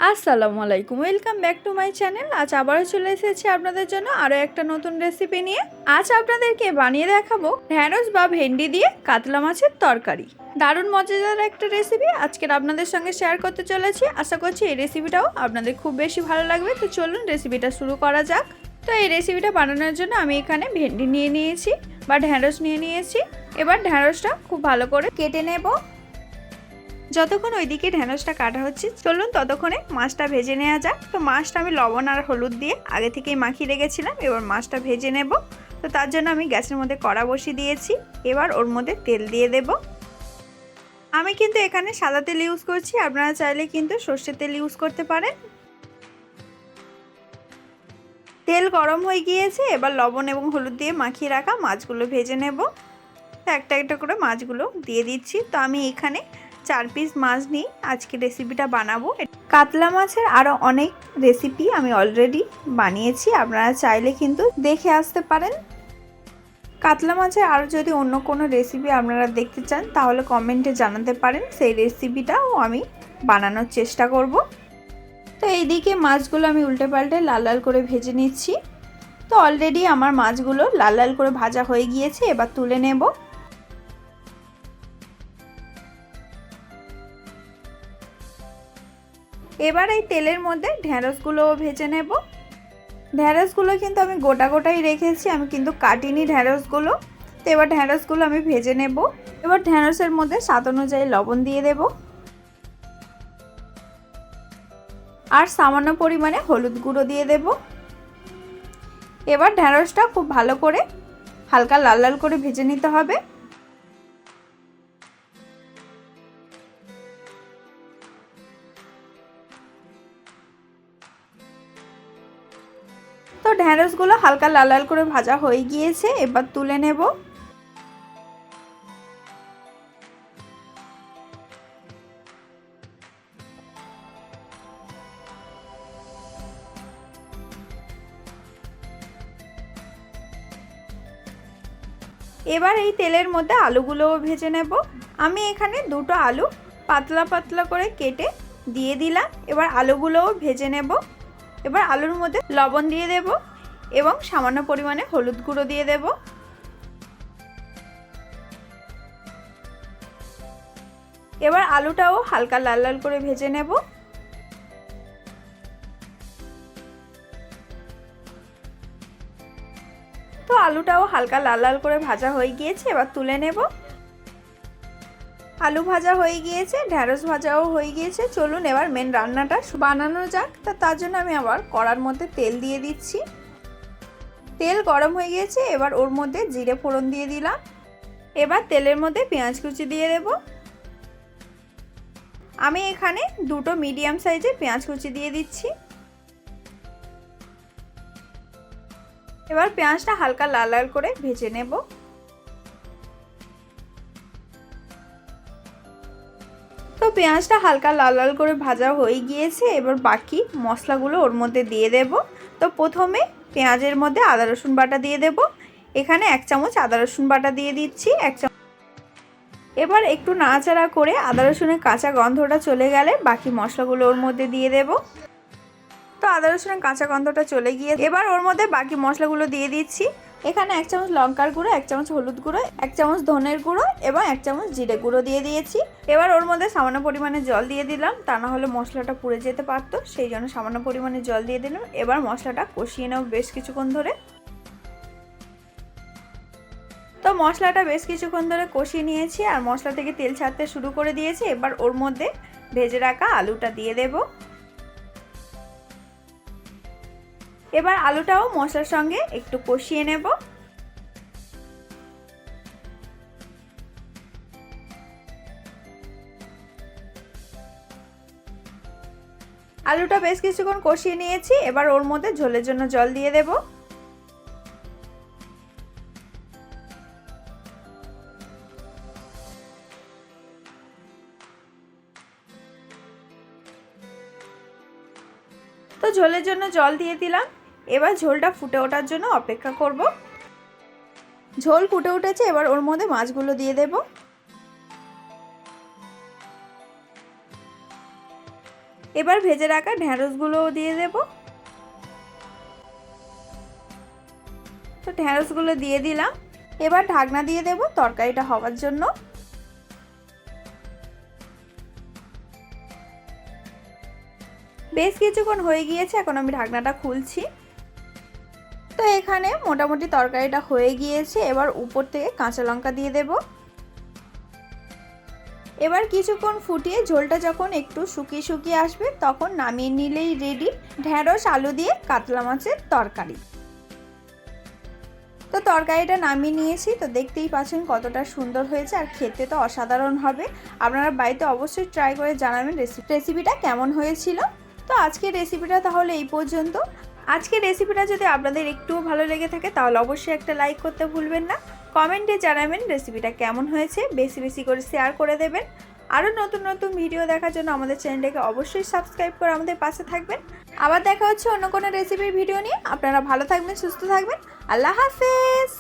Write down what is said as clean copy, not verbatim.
আসসালামু আলাইকুম, welcome back to my channel. আজ আবারও চলে এসেছি আপনাদের জন্য আরও একটা নতুন রেসিপি নিয়ে। আজ আপনাদেরকে বানিয়ে দেখাবো ঢ্যাঁড়স বা ভেন্ডি দিয়ে কাতলা মাছের তরকারি। দারুণ মজাদার একটা রেসিপি আজকের আপনাদের সঙ্গে শেয়ার করতে চলেছি। আশা করছি এই রেসিপিটাও আপনাদের খুব বেশি ভালো লাগবে। তো চলুন রেসিপিটা শুরু করা যাক। তো এই রেসিপিটা বানানোর জন্য আমি এখানে ভেন্ডি নিয়ে নিয়েছি বা ঢ্যাঁড়স নিয়ে নিয়েছি। এবার ঢ্যাঁড়সটা খুব ভালো করে কেটে নেব। যতক্ষণ ওইদিকে ঢ্যাঁড়সটা কাটা হচ্ছে চলুন ততক্ষণে মাছটা ভেজে নেওয়া যাক। তো মাছটা আমি লবণ আর হলুদ দিয়ে আগে থেকেই মাখিয়ে রেখেছিলাম। এবার মাছটা ভেজে নেব। তো তার জন্য আমি গ্যাসের মধ্যে কড়া বসিয়ে দিয়েছি। এবার ওর মধ্যে তেল দিয়ে দেব। আমি কিন্তু এখানে সাদা তেল ইউজ করছি, আপনারা চাইলে কিন্তু সর্ষের তেল ইউজ করতে পারেন। তেল গরম হয়ে গিয়েছে, এবার লবণ এবং হলুদ দিয়ে মাখিয়ে রাখা মাছগুলো ভেজে নেব। তো একটা একটা করে মাছগুলো দিয়ে দিচ্ছি। তো আমি এখানে 4 পিস মাছ নিয়ে আজকে রেসিপিটা বানাবো। কাতলা মাছের আরও অনেক রেসিপি আমি অলরেডি বানিয়েছি, আপনারা চাইলে কিন্তু দেখে আসতে পারেন। কাতলা মাছের আরও যদি অন্য কোনো রেসিপি আপনারা দেখতে চান তাহলে কমেন্টে জানাতে পারেন, সেই রেসিপিটাও আমি বানানোর চেষ্টা করব। তো এইদিকে মাছগুলো আমি উল্টে পাল্টে লাল লাল করে ভেজে নিচ্ছি। তো অলরেডি আমার মাছগুলো লাল লাল করে ভাজা হয়ে গিয়েছে, এবার তুলে নেব। এবার এই তেলের মধ্যে ঢ্যাঁড়সগুলোও ভেজে নেব। ঢ্যাঁড়সগুলো কিন্তু আমি গোটা গোটাই রেখেছি, আমি কিন্তু কাটিনি ঢ্যাঁড়সগুলো। তো এবার ঢ্যাঁড়সগুলো আমি ভেজে নেব। এবার ঢ্যাঁড়সের মধ্যে স্বাদ অনুযায়ী লবণ দিয়ে দেব আর সামান্য পরিমাণে হলুদ গুঁড়ো দিয়ে দেব। এবার ঢ্যাঁড়সটা খুব ভালো করে হালকা লাল লাল করে ভেজে নিতে হবে। তো ঢ্যাঁড়সগুলো হালকা লাল লাল করে ভাজা হয়ে গিয়েছে, এবার তুলে নেব। এবার এই তেলের মধ্যে আলুগুলোও ভেজে নেব। আমি এখানে দুটো আলু পাতলা পাতলা করে কেটে দিয়ে দিলাম। এবার আলুগুলোও ভেজে নেব। এবার আলুর মধ্যে লবণ দিয়ে দেব এবং সামান্য পরিমাণে হলুদ গুঁড়ো দিয়ে দেব। এবার আলুটাও হালকা লাল লাল করে ভেজে নেব। তো আলুটাও হালকা লাল লাল করে ভাজা হয়ে গিয়েছে, এবার তুলে নেব। আলু ভাজা হয়ে গিয়েছে, ঢ্যাঁড়স ভাজাও হয়ে গিয়েছে। চলুন এবার মেন রান্নাটা বানানো যাক। তার জন্য আমি আবার কড়ার মধ্যে তেল দিয়ে দিচ্ছি। তেল গরম হয়ে গিয়েছে, এবার ওর মধ্যে জিরে ফোড়ন দিয়ে দিলাম। এবার তেলের মধ্যে পেঁয়াজ কুচি দিয়ে দেব। আমি এখানে দুটো মিডিয়াম সাইজের পেঁয়াজ কুচি দিয়ে দিচ্ছি। এবার পেঁয়াজটা হালকা লাল লাল করে ভেজে নেব। তো পেঁয়াজটা হালকা লাল লাল করে ভাজা হয়ে গিয়েছে, এবার বাকি মশলাগুলো ওর মধ্যে দিয়ে দেব। তো প্রথমে পেঁয়াজের মধ্যে আদা রসুন বাটা দিয়ে দেব। এখানে 1 চামচ আদা রসুন বাটা দিয়ে দিচ্ছি। এবার একটু নাড়াচাড়া করে আদা রসুনের কাঁচা গন্ধটা চলে গেলে বাকি মশলাগুলো ওর মধ্যে দিয়ে দেব। তো আদা রসুনের কাঁচা গন্ধটা চলে গিয়ে এবার ওর মধ্যে বাকি মশলাগুলো দিয়ে দিচ্ছি। এখানে 1 চামচ লঙ্কার গুঁড়ো, 1 চামচ হলুদ গুঁড়ো, 1 চামচ ধনের গুঁড়ো এবং 1 চামচ জিরে গুঁড়ো দিয়ে দিয়েছি। এবার ওর মধ্যে সামান্য পরিমাণে জল দিয়ে দিলাম, তা না হলে মশলাটা পুড়ে যেতে পারতো, সেই জন্য সামান্য পরিমাণে জল দিয়ে দিলাম। এবার মশলাটা কষিয়ে নেব বেশ কিছুক্ষণ ধরে। তো মশলাটা বেশ কিছুক্ষণ ধরে কষিয়ে নিয়েছি আর মশলা থেকে তেল ছাড়তে শুরু করে দিয়েছি। এবার ওর মধ্যে ভেজে রাখা আলুটা দিয়ে দেব। এবার আলুটাও মশলার সঙ্গে একটু কষিয়ে নেব। আলুটা বেশ কিছুক্ষণ কষিয়ে নিয়েছি, এবার ওর মধ্যে ঝোলের জন্য জল দিয়ে দেব। তো ঝোলের জন্য জল দিয়ে দিলাম। এবার ঝোলটা ফুটে ওঠার জন্য অপেক্ষা করব। ঝোল ফুটে উঠেছে, এবার ওর মধ্যে মাছগুলো দিয়ে দেব। এবার ভেজে রাখা ঢ্যাঁড়সগুলোও দিয়ে দেব। তো ঢ্যাঁড়সগুলো দিয়ে দিলাম। এবার ঢাকনা দিয়ে দেব তরকারিটা হওয়ার জন্য। বেশ কিছুক্ষণ হয়ে গিয়েছে, এখন আমি ঢাকনাটা খুলছি। তো এখানে মোটামুটি তরকারিটা হয়ে গিয়েছে। এবার উপর থেকে কাঁচা লঙ্কা দিয়ে দেব। এবার কিছুক্ষণ ফুটিয়ে ঝোলটা যখন একটু শুকিয়ে শুকিয়ে আসবে তখন নামিয়ে নিলেই রেডি ঢ্যাঁড়স আলু দিয়ে কাতলা মাছের তরকারি। তো তরকারিটা নামিয়ে নিয়েছি। তো দেখতেই পাচ্ছেন কতটা সুন্দর হয়েছে, আর খেতে তো অসাধারণ হবে। আপনারা বাড়িতে অবশ্যই ট্রাই করে জানাবেন রেসিপিটা কেমন হয়েছিল। তো আজকের রেসিপিটা তাহলে এই পর্যন্ত। আজকের রেসিপিটা যদি আপনাদের একটুও ভালো লেগে থাকে তাহলে অবশ্যই একটা লাইক করতে ভুলবেন না। কমেন্টে জানাবেন রেসিপিটা কেমন হয়েছে, বেশি বেশি করে শেয়ার করে দেবেন। আরও নতুন নতুন ভিডিও দেখার জন্য আমাদের চ্যানেলটাকে অবশ্যই সাবস্ক্রাইব করে আমাদের পাশে থাকবেন। আবার দেখা হচ্ছে অন্য কোনো রেসিপির ভিডিও নিয়ে। আপনারা ভালো থাকবেন, সুস্থ থাকবেন। আল্লাহ হাফেজ।